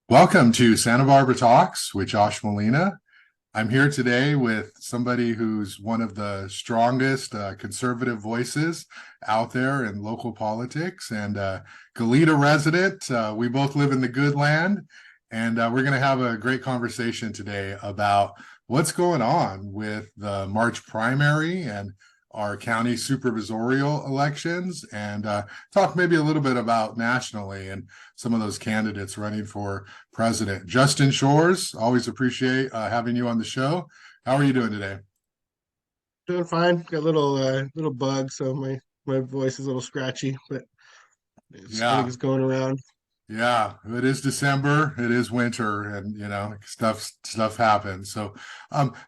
Welcome to Santa Barbara Talks with Josh Molina. I'm here today with somebody who's one of the strongest conservative voices out there in local politics and Goleta resident. We both live in the good land, and we're going to have a great conversation today about what's going on with the March primary and our county supervisorial elections, and talk maybe a little bit about nationally and some of those candidates running for president. Justin Shores, always appreciate having you on the show. How are you doing today? Doing fine. Got a little bug, so my voice is a little scratchy, but I think Yeah, it's going around. yeah. It is December. It is winter, and stuff happens. So,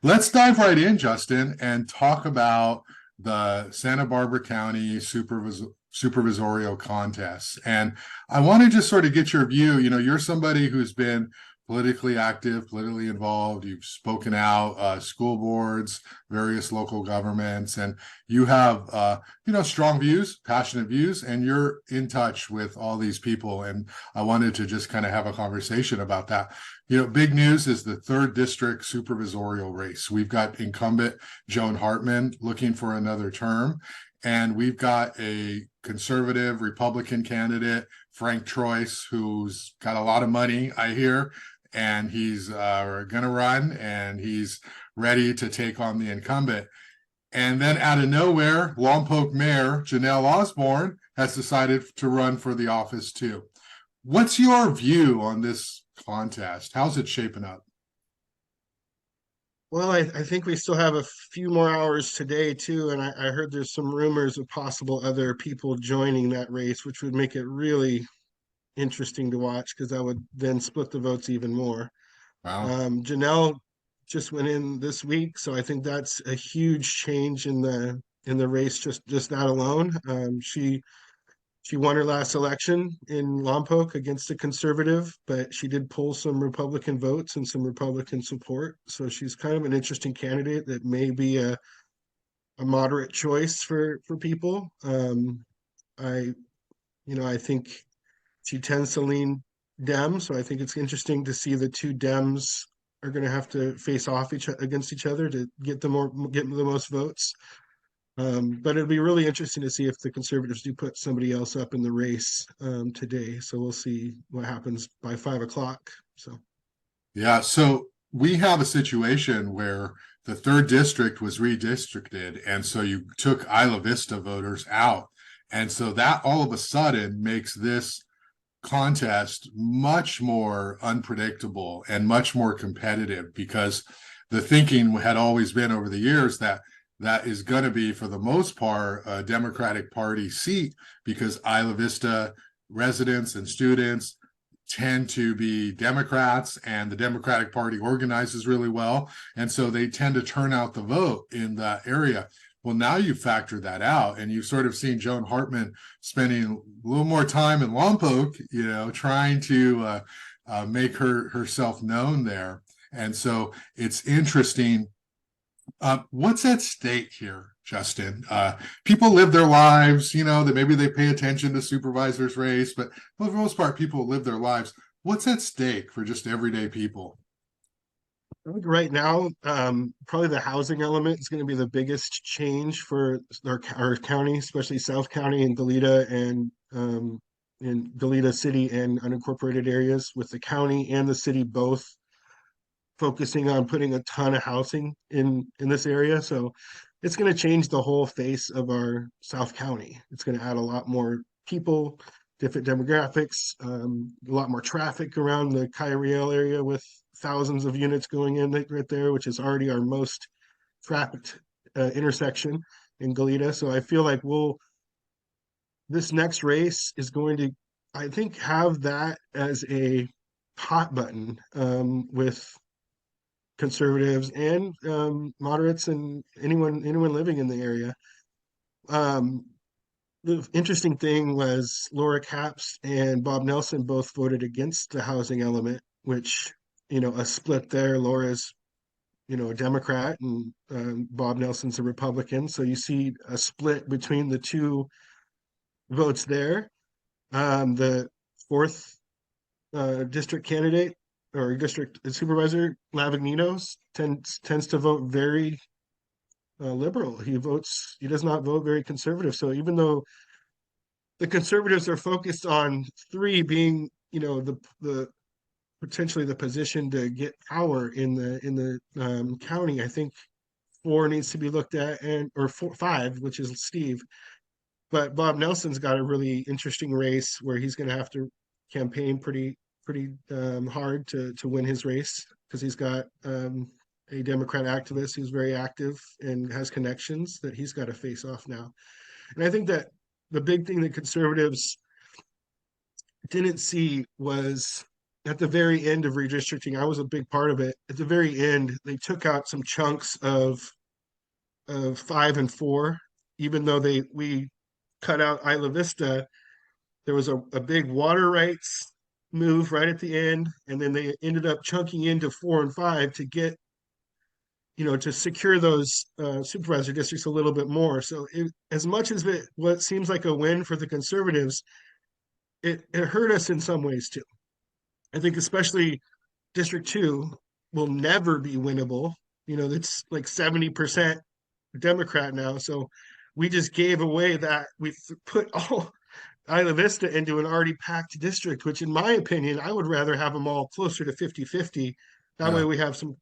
let's dive right in, Justin, and talk about the Santa Barbara County Supervisorial contests. And I want to just sort of get your view. You're somebody who's been politically active, politically involved. You've spoken out, school boards, various local governments, and you have, strong views, passionate views, and you're in touch with all these people. And I wanted to just kind of have a conversation about that. Big news is the third district supervisorial race. We've got incumbent Joan Hartmann looking for another term. And we've got a conservative Republican candidate, Frank Troise, who's got a lot of money, I hear, and he's going to run, and he's ready to take on the incumbent. And then out of nowhere, Lompoc Mayor Jenelle Osborne has decided to run for the office too. What's your view on this contest? How's it shaping up? Well, I think we still have a few more hours today too, and I heard there's some rumors of possible other people joining that race, which would make it really interesting to watch because that would then split the votes even more. Wow. Janelle just went in this week, so I think that's a huge change in the race. Just that alone, she won her last election in Lompoc against a conservative, but she did pull some Republican votes and some Republican support. So she's kind of an interesting candidate that may be a moderate choice for people. I I think she tends to lean Dem, so I think it's interesting to see the two Dems are going to have to face off against each other to get the most votes. But it'll be really interesting to see if the conservatives do put somebody else up in the race today. So we'll see what happens by 5 o'clock. So Yeah, so we have a situation where the third district was redistricted, and so you took Isla Vista voters out. And so that all of a sudden makes this contest much more unpredictable and much more competitive, because the thinking had always been over the years that that is going to be, for the most part, a Democratic Party seat, because Isla Vista residents and students tend to be Democrats, and the Democratic Party organizes really well. And so they tend to turn out the vote in that area. Well, now you factor that out, and you've sort of seen Joan Hartmann spending a little more time in Lompoc, trying to make herself known there. And so it's interesting. What's at stake here, Justin? People live their lives, that maybe they pay attention to supervisor's race, but for the most part, people live their lives. What's at stake for just everyday people? I think right now, probably the housing element is going to be the biggest change for our county, especially South County and Goleta and in Goleta City and unincorporated areas, with the county and the city both focusing on putting a ton of housing in this area. So it's going to change the whole face of our South County. It's going to add a lot more people, different demographics, a lot more traffic around the Kyriel area with thousands of units going in right there, which is already our most trafficked intersection in Goleta. So I feel like this next race is going to, I think, have that as a hot button with conservatives and moderates and anyone living in the area. Um, the interesting thing was Laura Capps and Bob Nelson both voted against the housing element, which, a split there. Laura's, a Democrat, and Bob Nelson's a Republican. So you see a split between the two votes there. The fourth district candidate or district supervisor, Lavigninos, tends to vote very liberal. He does not vote very conservative. So even though the conservatives are focused on three being, the potentially the position to get power in the county, I think four needs to be looked at, and or five, which is Steve. But Bob Nelson's got a really interesting race where he's going to have to campaign pretty hard to win his race because he's got a Democrat activist who's very active and has connections that he's got to face off now. And I think that the big thing that conservatives didn't see was at the very end of redistricting. I was a big part of it. At the very end, they took out some chunks of 5 and 4, even though we cut out Isla Vista. There was a big water rights move right at the end, and then they ended up chunking into 4 and 5 to get, to secure those supervisor districts a little bit more. So as much as what seems like a win for the conservatives, it hurt us in some ways too. I think especially District 2 will never be winnable. It's like 70% Democrat now. So we just gave away that. We put all Isla Vista into an already packed district, which in my opinion, I would rather have them all closer to 50-50. That way Yeah. we have some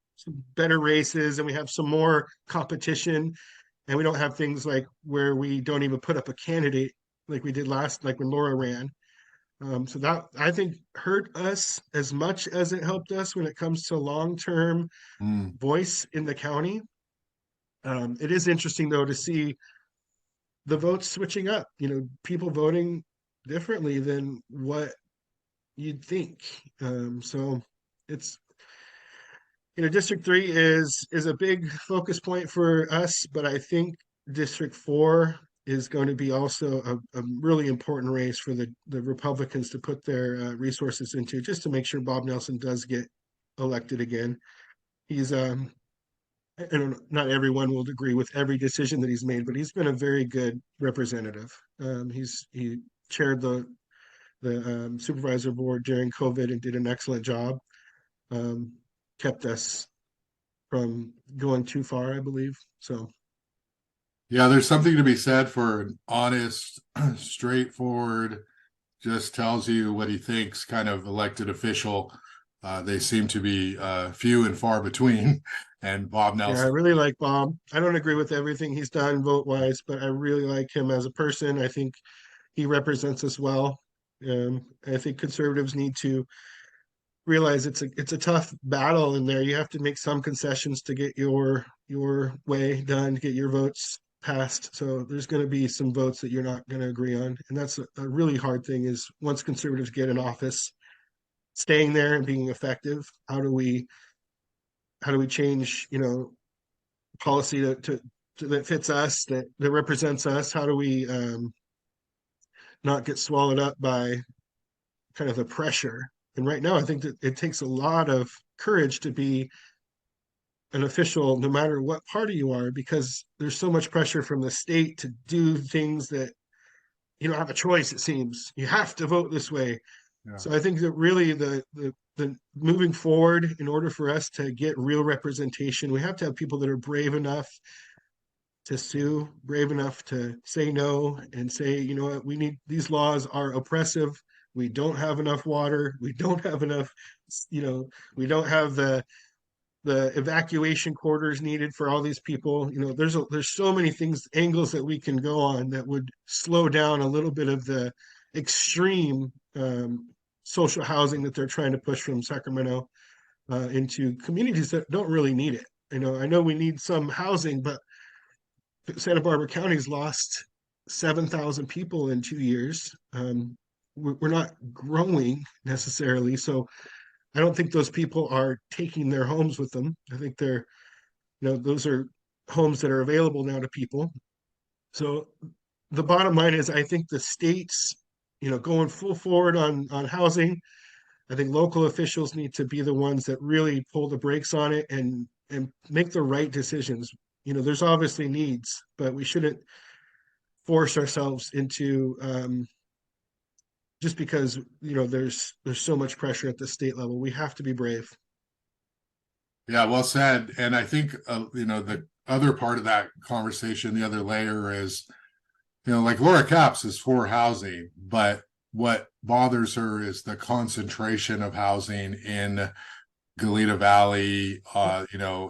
better races and we have some more competition, and we don't have things like where we don't even put up a candidate like we did like when Laura ran. So that I think hurt us as much as it helped us when it comes to long-term Mm. voice in the county. It is interesting though to see the votes switching up, people voting differently than what you'd think. So it's, District 3 is a big focus point for us, but I think District 4 is going to be also a really important race for the Republicans to put their resources into, just to make sure Bob Nelson does get elected again. He's and not everyone will agree with every decision that he's made, but he's been a very good representative. He chaired the supervisor board during COVID and did an excellent job. Kept us from going too far, I believe. So Yeah, there's something to be said for an honest, straightforward, just tells you what he thinks kind of elected official. They seem to be few and far between. And Bob yeah, I Nelson. really like Bob. I don't agree with everything he's done vote wise, but I really like him as a person. I think he represents us well. I think conservatives need to realize it's a tough battle in there. You have to make some concessions to get your way done, to get your votes passed. So there's going to be some votes that you're not going to agree on, and that's a really hard thing. Is once conservatives get in office, staying there and being effective. How do we change policy to that fits us, that represents us? How do we not get swallowed up by kind of the pressure? And right now, I think that it takes a lot of courage to be an official, no matter what party you are, because there's so much pressure from the state to do things that you don't have a choice. It seems you have to vote this way. Yeah. So I think that really the moving forward, in order for us to get real representation, we have to have people that are brave enough to sue, brave enough to say no and say, you know what, we need, these laws are oppressive. We don't have enough water. We don't have enough, we don't have the evacuation quarters needed for all these people. There's so many things, angles that we can go on that would slow down a little bit of the extreme social housing that they're trying to push from Sacramento into communities that don't really need it. I know we need some housing, but Santa Barbara County's lost 7,000 people in 2 years. We're not growing necessarily, so I don't think those people are taking their homes with them. I think those are homes that are available now to people. So the bottom line is, I think the states, going full forward on housing. I think local officials need to be the ones that really pull the brakes on it and make the right decisions. There's obviously needs, but we shouldn't force ourselves into just because, there's so much pressure at the state level. We have to be brave. Yeah, well said. And I think, the other part of that conversation, the other layer is, like Laura Capps is for housing, but what bothers her is the concentration of housing in Goleta Valley,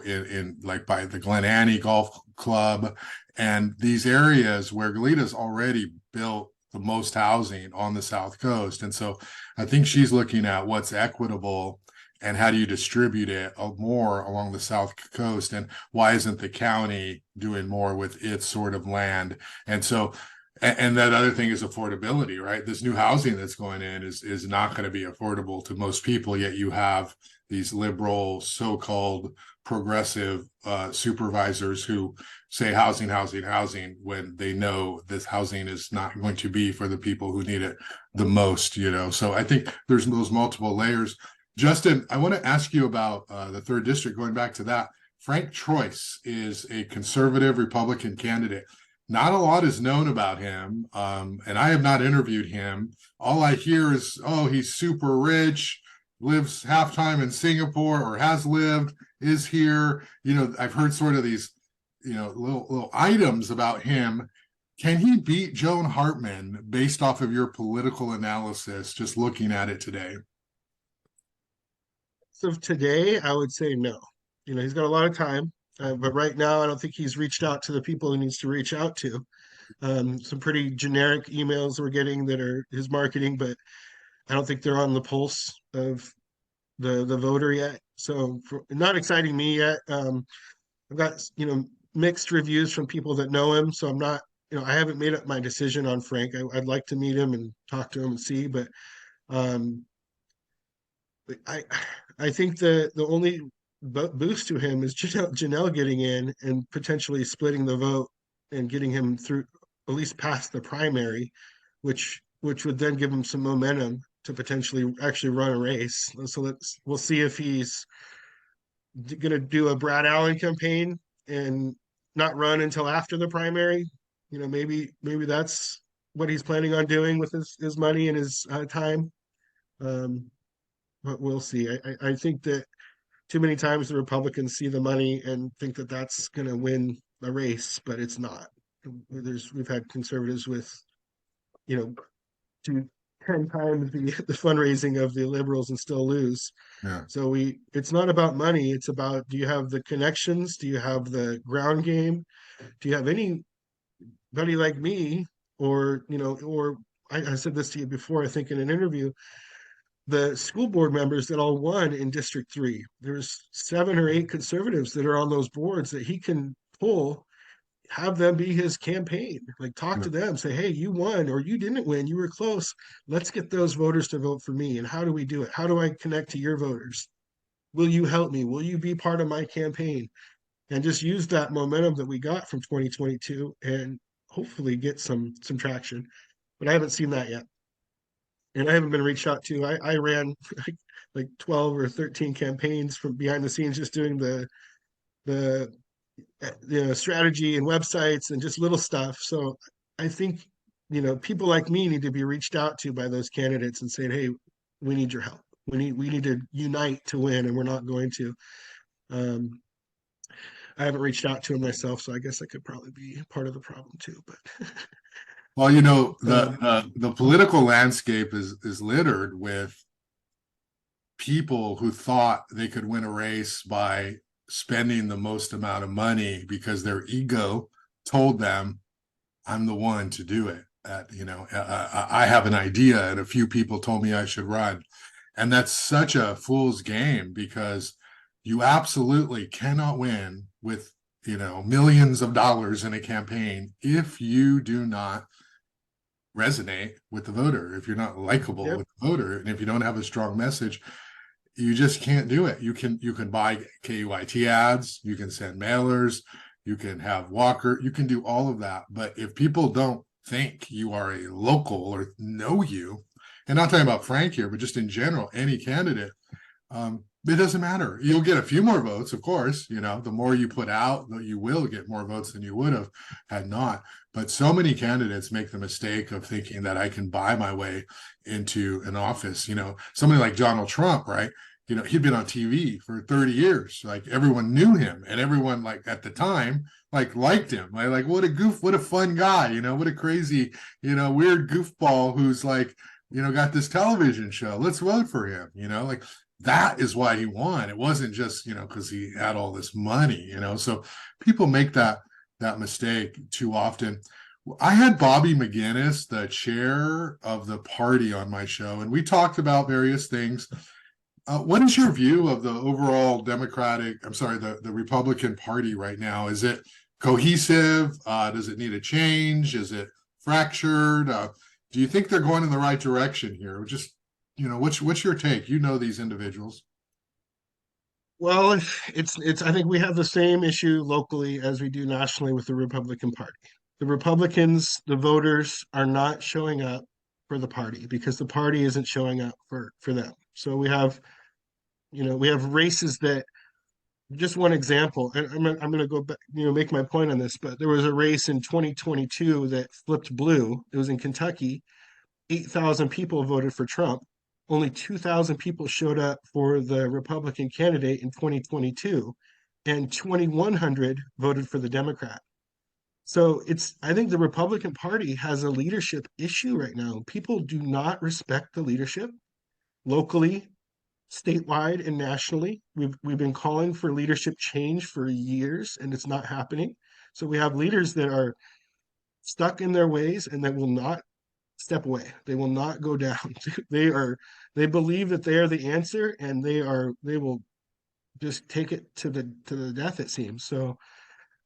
in like by the Glen Annie Golf Club, and these areas where Goleta's already built the most housing on the South Coast. And so I think she's looking at what's equitable and how do you distribute it more along the South Coast, and why isn't the county doing more with its sort of land? And so and that other thing is affordability, right? This new housing that's going in is not going to be affordable to most people, yet you have these liberal, so-called progressive supervisors who say housing, housing, housing, when they know this housing is not going to be for the people who need it the most, So I think there's those multiple layers. Justin, I want to ask you about the third district, going back to that. Frank Troise is a conservative Republican candidate. Not a lot is known about him, and I have not interviewed him. All I hear is, oh, he's super rich, lives half time in Singapore, or has lived, is here. I've heard sort of these, little items about him. Can he beat Joan Hartmann based off of your political analysis, just looking at it today? So today, I would say no. He's got a lot of time, but right now, I don't think he's reached out to the people he needs to reach out to. Some pretty generic emails we're getting that are his marketing, but I don't think they're on the pulse of the voter yet. So not exciting me yet. I've got mixed reviews from people that know him, so I'm not. I haven't made up my decision on Frank. I'd like to meet him and talk to him and see, but um, I I think the only boost to him is Jenelle getting in and potentially splitting the vote and getting him through at least past the primary, which would then give him some momentum to potentially actually run a race. So we'll see if he's going to do a Brad Allen campaign and not run until after the primary. Maybe that's what he's planning on doing with his money and his time. Um, but we'll see. I think that too many times the Republicans see the money and think that that's going to win a race, but it's not. We've had conservatives with, you know, two, 10 times the fundraising of the liberals and still lose. Yeah. So it's not about money. It's about, do you have the connections? Do you have the ground game? Do you have anybody like me? Or I said this to you before, I think in an interview, the school board members that all won in District 3. There's 7 or 8 conservatives that are on those boards that he can pull, have them be his campaign. Like, talk to them, say, hey, you won or you didn't win, you were close. Let's get those voters to vote for me. And how do we do it? How do I connect to your voters? Will you help me? Will you be part of my campaign? And just use that momentum that we got from 2022 and hopefully get some traction. But I haven't seen that yet, and I haven't been reached out to. I ran like 12 or 13 campaigns from behind the scenes, just doing the strategy and websites and just little stuff. So I think people like me need to be reached out to by those candidates and saying, hey, we need your help. We need to unite to win, and we're not going to. Um, I haven't reached out to him myself, so I guess I could probably be part of the problem too. But Well, the political landscape is littered with people who thought they could win a race by spending the most amount of money because their ego told them, I'm the one to do it. I have an idea and a few people told me I should run. And that's such a fool's game, because you absolutely cannot win with, millions of dollars in a campaign if you do not resonate with the voter, if you're not likable yep. with the voter, and if you don't have a strong message. You just can't do it. You can buy KUIT ads, you can send mailers, you can have walker, you can do all of that. But if people don't think you are a local or know you, and not talking about Frank here, but just in general, any candidate, it doesn't matter. You'll get a few more votes, of course. The more you put out, you will get more votes than you would have had not. But so many candidates make the mistake of thinking that I can buy my way into an office. Somebody like Donald Trump, right? He'd been on TV for 30 years. Like everyone knew him, and everyone like at the time like liked him. Like what a goof, what a fun guy, what a crazy, weird goofball who's like, got this television show. Let's vote for him, like that is why he won. It wasn't just, because he had all this money, So people make that mistake too often. I had Bobby McGinnis, the chair of the party, on my show, and we talked about various things. What is your view of the overall the Republican Party right now? Is it cohesive? Does it need a change? Is it fractured? Do you think they're going in the right direction here? Just, what's your take? These individuals. Well, I think we have the same issue locally as we do nationally with the Republican Party. The Republicans, the voters are not showing up for the party because the party isn't showing up for them. So we have races that, just one example, and I'm going to go back, make my point on this, but there was a race in 2022 that flipped blue. It was in Kentucky. 8,000 people voted for Trump. Only 2,000 people showed up for the Republican candidate in 2022, and 2,100 voted for the Democrat. So I think the Republican Party has a leadership issue right now. People do not respect the leadership locally, statewide, and nationally. We've been calling for leadership change for years, and it's not happening. So we have leaders that are stuck in their ways and that will not step away. They will not go down. They believe that they are the answer, and they will just take it to the death, it seems. So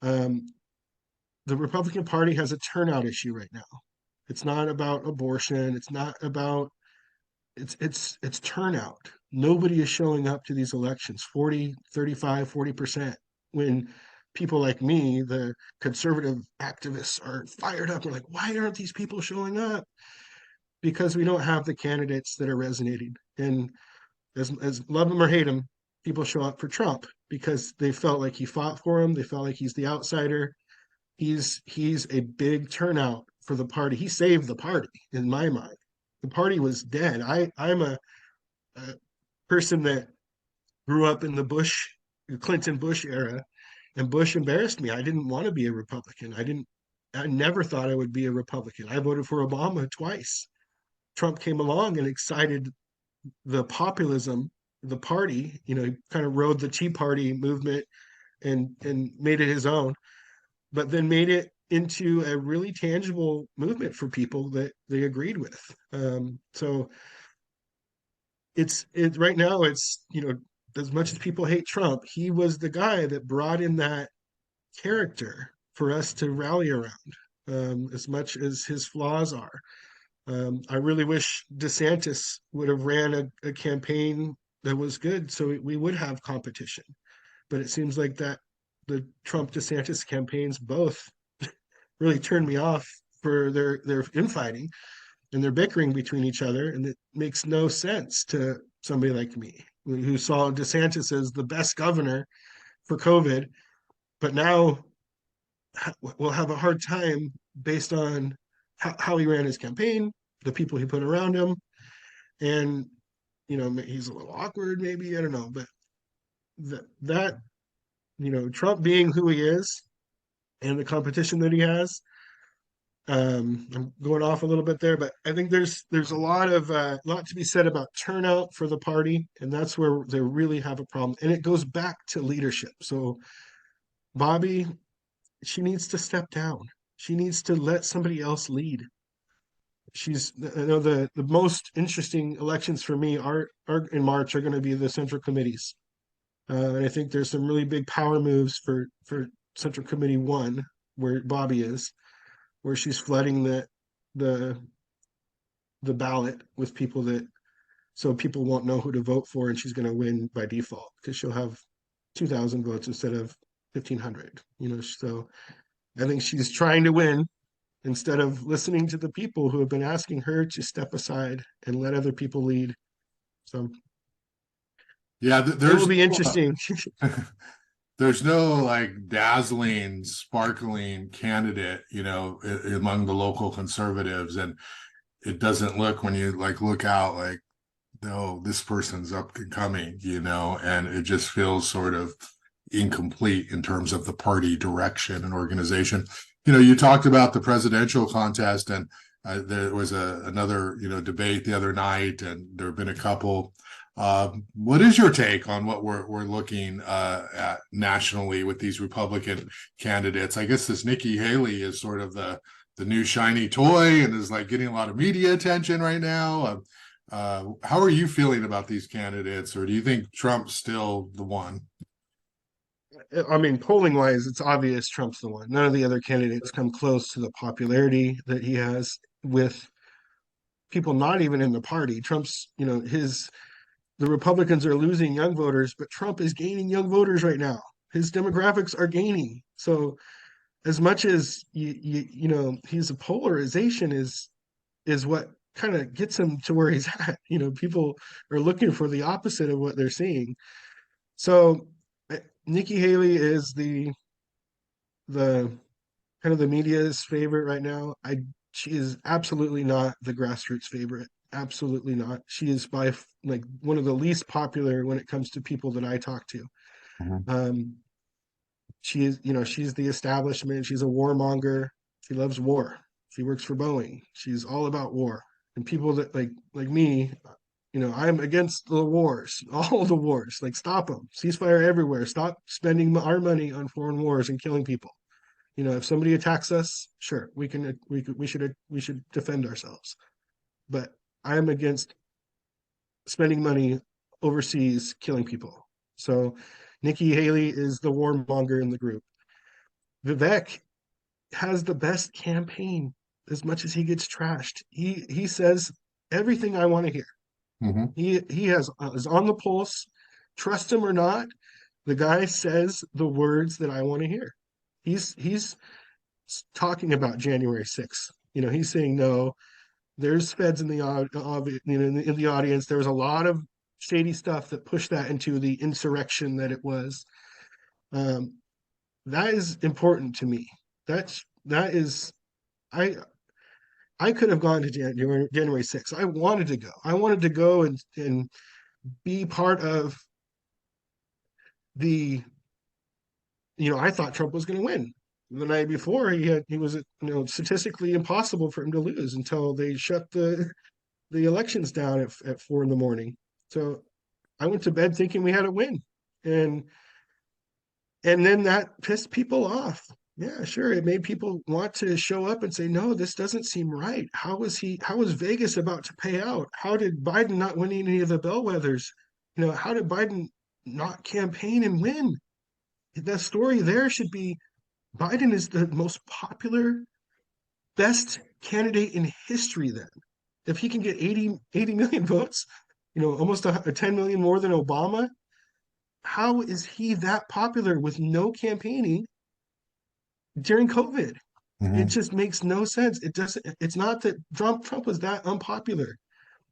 the Republican Party has a turnout issue right now. It's not about abortion. It's not about it's turnout. Nobody is showing up to these elections, 40, 35, 40%, when people like me, the conservative activists, are fired up. We're like, why aren't these people showing up? Because we don't have the candidates that are resonating. And as love him or hate him, people show up for Trump because they felt like he fought for him. They felt like he's the outsider. He's a big turnout for the party. He saved the party in my mind. The party was dead. I'm a person that grew up in the Clinton Bush era, and Bush embarrassed me. I didn't want to be a Republican. I never thought I would be a Republican. I voted for Obama twice. Trump came along and excited the populism, the party, he kind of rode the Tea Party movement and made it his own, but then made it into a really tangible movement for people that they agreed with. So it's right now, as much as people hate Trump, he was the guy that brought in that character for us to rally around, as much as his flaws are. I really wish DeSantis would have ran a campaign that was good, so we would have competition. But it seems like that the Trump DeSantis campaigns both really turned me off for their infighting and their bickering between each other, and it makes no sense to somebody like me who saw DeSantis as the best governor for COVID, but now will have a hard time based on how he ran his campaign, the people he put around him, and he's a little awkward, maybe, I don't know, but that Trump being who he is and the competition that he has. I'm going off a little bit there, but I think there's a lot to be said about turnout for the party, and that's where they really have a problem. And it goes back to leadership. So Bobby, she needs to step down. She needs to let somebody else lead. The most interesting elections for me are in March, are going to be the central committees. And I think there's some really big power moves for Central Committee 1, where Bobby is, where she's flooding the ballot with people so people won't know who to vote for, and she's going to win by default because she'll have 2,000 votes instead of 1,500. So I think she's trying to win instead of listening to the people who have been asking her to step aside and let other people lead. So Yeah, it will be interesting. there's no like dazzling, sparkling candidate, among the local conservatives, and it doesn't look when you like look out like, no, this person's up and coming, and it just feels sort of incomplete in terms of the party direction and organization. You talked about the presidential contest, and there was another, debate the other night, and there have been a couple. What is your take on what we're looking at nationally with these Republican candidates? I guess this Nikki Haley is sort of the new shiny toy and is like getting a lot of media attention right now. How are you feeling about these candidates, or do you think Trump's still the one? I mean, polling wise, it's obvious Trump's the one. None of the other candidates come close to the popularity that he has with people not even in the party. Trump's, the Republicans are losing young voters, but Trump is gaining young voters right now. His demographics are gaining. So as much as his polarization is what kind of gets him to where he's at. People are looking for the opposite of what they're seeing. So Nikki Haley is the kind of the media's favorite right now. She is absolutely not the grassroots favorite. Absolutely not. She is by like one of the least popular when it comes to people that I talk to. Mhm. Um, she is, she's the establishment. She's a warmonger. She loves war. She works for Boeing. She's all about war. And people that like me, I'm against the wars, all the wars. Like stop them, ceasefire everywhere. Stop spending our money on foreign wars and killing people. If somebody attacks us, sure, we should defend ourselves. But I'm against spending money overseas killing people. So Nikki Haley is the warmonger in the group. Vivek has the best campaign as much as he gets trashed. He says everything I want to hear. Mhm. He is on the pulse. Trust him or not, the guy says the words that I want to hear. He's talking about January 6th. He's saying no. There's feds in the audience. There was a lot of shady stuff that pushed that into the insurrection that it was. Um, that is important to me. That is I I could have gone to January 6th. I wanted to go. I wanted to go and be part of the I thought Trump was going to win. The night before he was statistically impossible for him to lose until they shut the elections down at 4 in the morning. So I went to bed thinking we had a win. And then that pissed people off. Yeah, sure. It made people want to show up and say, no, this doesn't seem right. How was Vegas about to pay out? How did Biden not win any of the bellwethers? How did Biden not campaign and win? The story there should be Biden is the most popular, best candidate in history then. If he can get 80 million votes, almost 10 million more than Obama, how is he that popular with no campaigning during COVID? It Mhm. just makes no sense. It's not that Trump was that unpopular.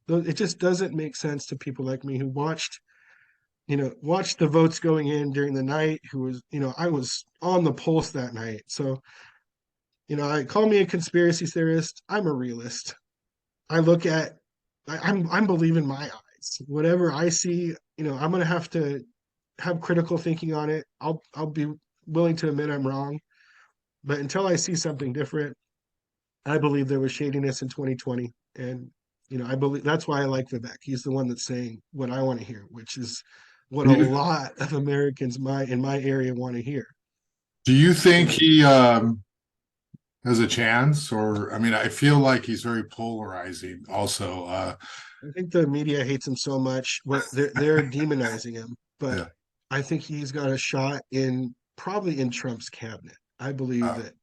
It just doesn't make sense to people like me who watched the votes going in during the night, who was, I was on the pulse that night. So, I call me a conspiracy theorist. I'm a realist. I look at I'm believing my eyes. Whatever I see, I'm gonna have to have critical thinking on it. I'll be willing to admit I'm wrong. But until I see something different, I believe there was shadiness in 2020. And I believe that's why I like Vivek. He's the one that's saying what I want to hear, which is what Do a you, lot of Americans in my area want to hear. do you think So he has a chance? Or I mean, I feel like he's very polarizing also. I think the media hates him so much. What they're demonizing him, but Yeah. I think he's got a shot in probably in Trump's cabinet. I believe Uh, that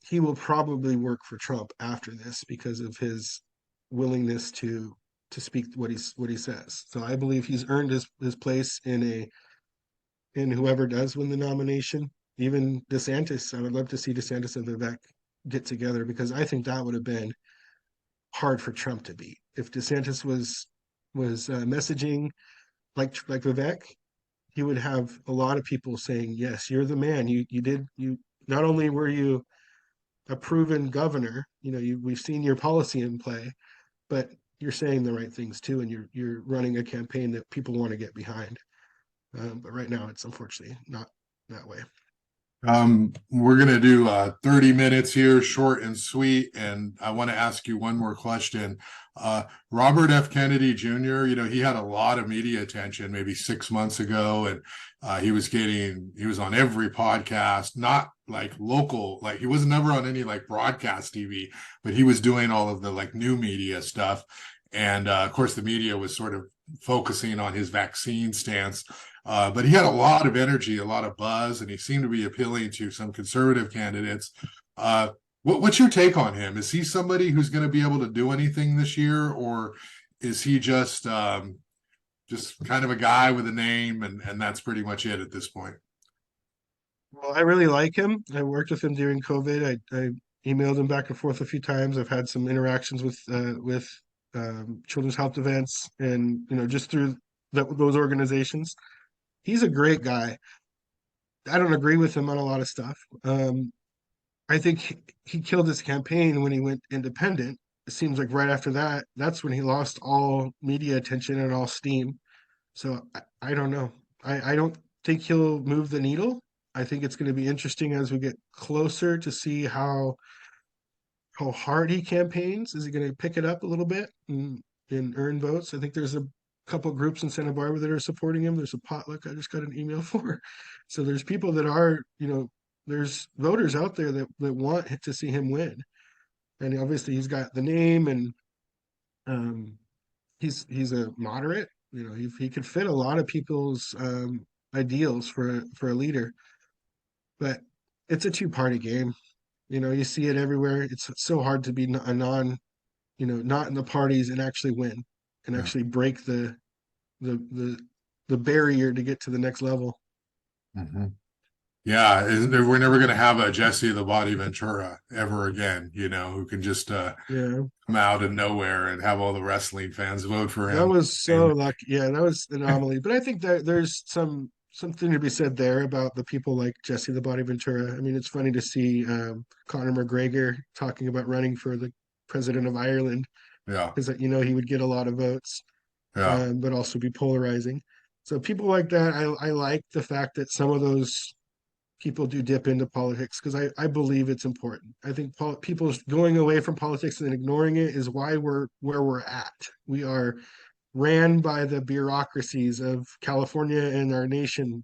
he will probably work for Trump after this because of his willingness to speak what he says. So I believe he's earned his place in whoever does win the nomination. Even DeSantis, I would love to see DeSantis and Vivek get together because I think that would have been hard for Trump to beat. If DeSantis was messaging like Vivek, he would have a lot of people saying, yes, you're the man. You not only were you a proven governor, we've seen your policy in play, but you're saying the right things too, and you're running a campaign that people want to get behind. But right now, it's unfortunately not that way. We're gonna do 30 minutes here, short and sweet, and I want to ask you one more question. Robert F. Kennedy Jr., he had a lot of media attention maybe 6 months ago, and he was on every podcast, not like local, like he was never on any like broadcast TV, but he was doing all of the like new media stuff. And of course, the media was sort of focusing on his vaccine stance. But he had a lot of energy, a lot of buzz, and he seemed to be appealing to some conservative candidates. What's your take on him? Is he somebody who's going to be able to do anything this year, or is he just kind of a guy with a name, and that's pretty much it at this point? Well, I really like him. I worked with him during COVID. I emailed him back and forth a few times. I've had some interactions with children's health events, and just through those organizations. He's a great guy. I don't agree with him on a lot of stuff. I think he killed his campaign when he went independent. It seems like right after that, that's when he lost all media attention and all steam. So I don't know. I don't think he'll move the needle. I think it's going to be interesting as we get closer to see how hard he campaigns. Is he going to pick it up a little bit and earn votes? I think there's a couple groups in Santa Barbara that are supporting him. There's a potluck I just got an email for. So there's people that are, there's voters out there that want to see him win. And obviously he's got the name, and he's a moderate. He could fit a lot of people's ideals for a leader. But it's a two-party game. You see it everywhere. It's so hard to be a not in the parties and actually win and Yeah. actually break the the the barrier to get to the next level. Mhm. Yeah, we're never going to have a Jesse the Body Ventura ever again, who can just Yeah, come out of nowhere and have all the wrestling fans vote for that him. was so And lucky. Yeah, that was an anomaly. But I think that there's something to be said there about the people like Jesse the Body Ventura. I mean, it's funny to see Conor McGregor talking about running for the president of Ireland yeah, because he would get a lot of votes, yeah. but also be polarizing. So people like that, I like the fact that some of those people do dip into politics because I believe it's important. I think people going away from politics and ignoring it is why we're where we're at. We are ran by the bureaucracies of California and our nation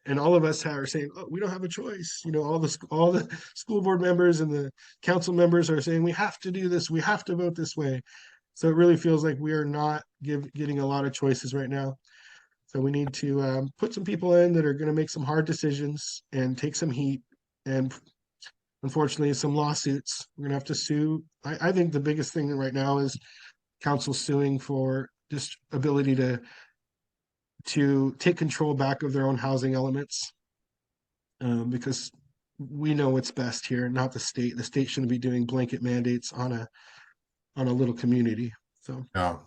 and all of us are saying, oh, we don't have a choice. All the school board members and the council members are saying we have to do this, we have to vote this way. So it really feels like we are not getting a lot of choices right now. So we need to put some people in that are going to make some hard decisions and take some heat, and unfortunately, some lawsuits. We're going to have to sue. I think the biggest thing right now is council suing for just ability to take control back of their own housing elements, because we know what's best here, not the state. The state shouldn't be doing blanket mandates on a little community. So Yeah.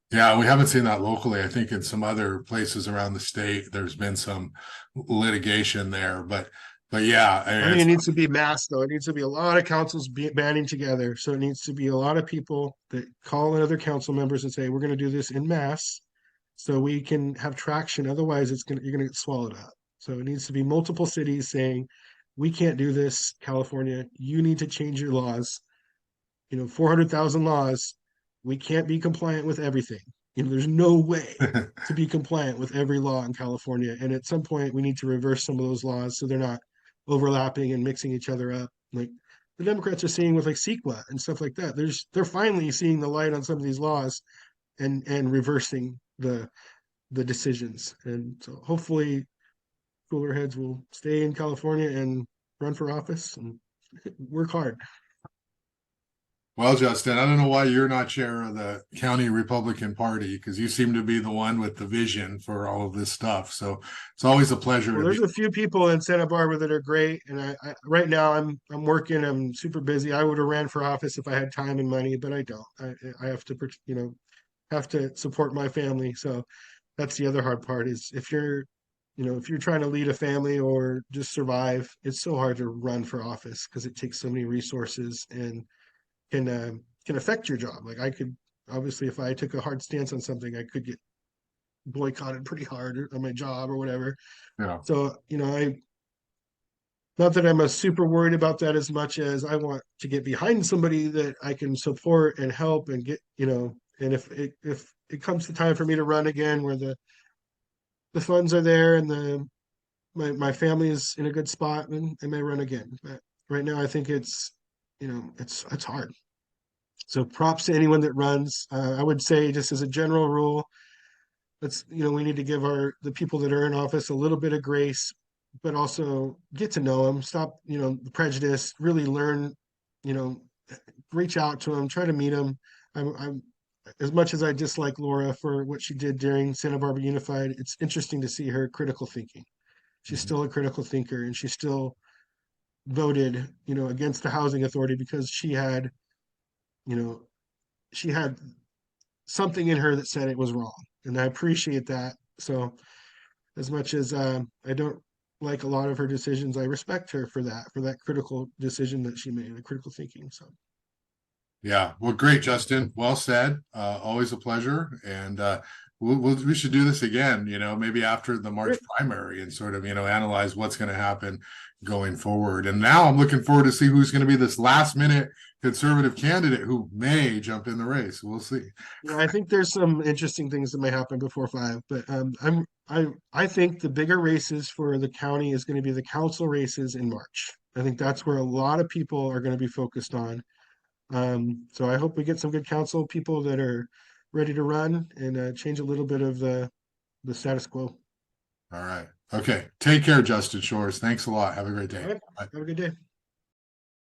Yeah, we haven't seen that locally. I think in some other places around the state, there's been some litigation there, but yeah, I think it it's needs to be mass, though. It needs to be a lot of councils banding together. So it needs to be a lot of people that call in other council members and say, we're going to do this in mass so we can have traction. Otherwise, you're going to get swallowed up. So it needs to be multiple cities saying, we can't do this, California. You need to change your laws. 400,000 laws. We can't be compliant with everything. There's no way to be compliant with every law in California. And at some point, we need to reverse some of those laws so they're not overlapping and mixing each other up. Like the Democrats are seeing with like CEQA and stuff like that. They're finally seeing the light on some of these laws and reversing the decisions. And so hopefully cooler heads will stay in California and run for office and work hard. well, Justin, I don't know why you're not chair of the county Republican Party because you seem to be the one with the vision for all of this stuff. So it's always a pleasure Well, to be. there's a few people in Santa Barbara that are great, and right now I'm working. I'm super busy. I would have ran for office if I had time and money, but I don't. I have to have to support my family. So that's the other hard part is if you're if you're trying to lead a family or just survive, it's so hard to run for office because it takes so many resources and can affect your job. Like I could obviously, if I took a hard stance on something, I could get boycotted pretty hard on my job or whatever. Yeah. So, I not that I'm a super worried about that as much as I want to get behind somebody that I can support and help and get, and if it comes to time for me to run again where the funds are there and my family is in a good spot, and I may run again. But right now I think it's hard. So props to anyone that runs. I would say just as a general rule, we need to give the people that are in office a little bit of grace, but also get to know them. Stop, the prejudice. Really learn, you know, reach out to them. Try to meet them. I'm as much as I dislike Laura for what she did during Santa Barbara Unified. It's interesting to see her critical thinking. She's Mhm. still a critical thinker, and she still voted, against the housing authority because you know, she had something in her that said it was wrong, and I appreciate that. So as much as I don't like a lot of her decisions, I respect her for that critical decision that she made, the critical thinking. So Yeah, well, great, Justin. Well said. Always a pleasure. And we should do this again, maybe after the March great. primary and sort of, analyze what's going to happen going forward. And now I'm looking forward to see who's going to be this last minute conservative candidate who may jump in the race. We'll see. Yeah, I think there's some interesting things that may happen before 5, but I think the bigger races for the county is going to be the council races in March. I think that's where a lot of people are going to be focused on. So I hope we get some good council people that are ready to run and change a little bit of the status quo. All right. Okay. Take care, Justin Shores. Thanks a lot. Have a great All day. right, Bye. have a good day.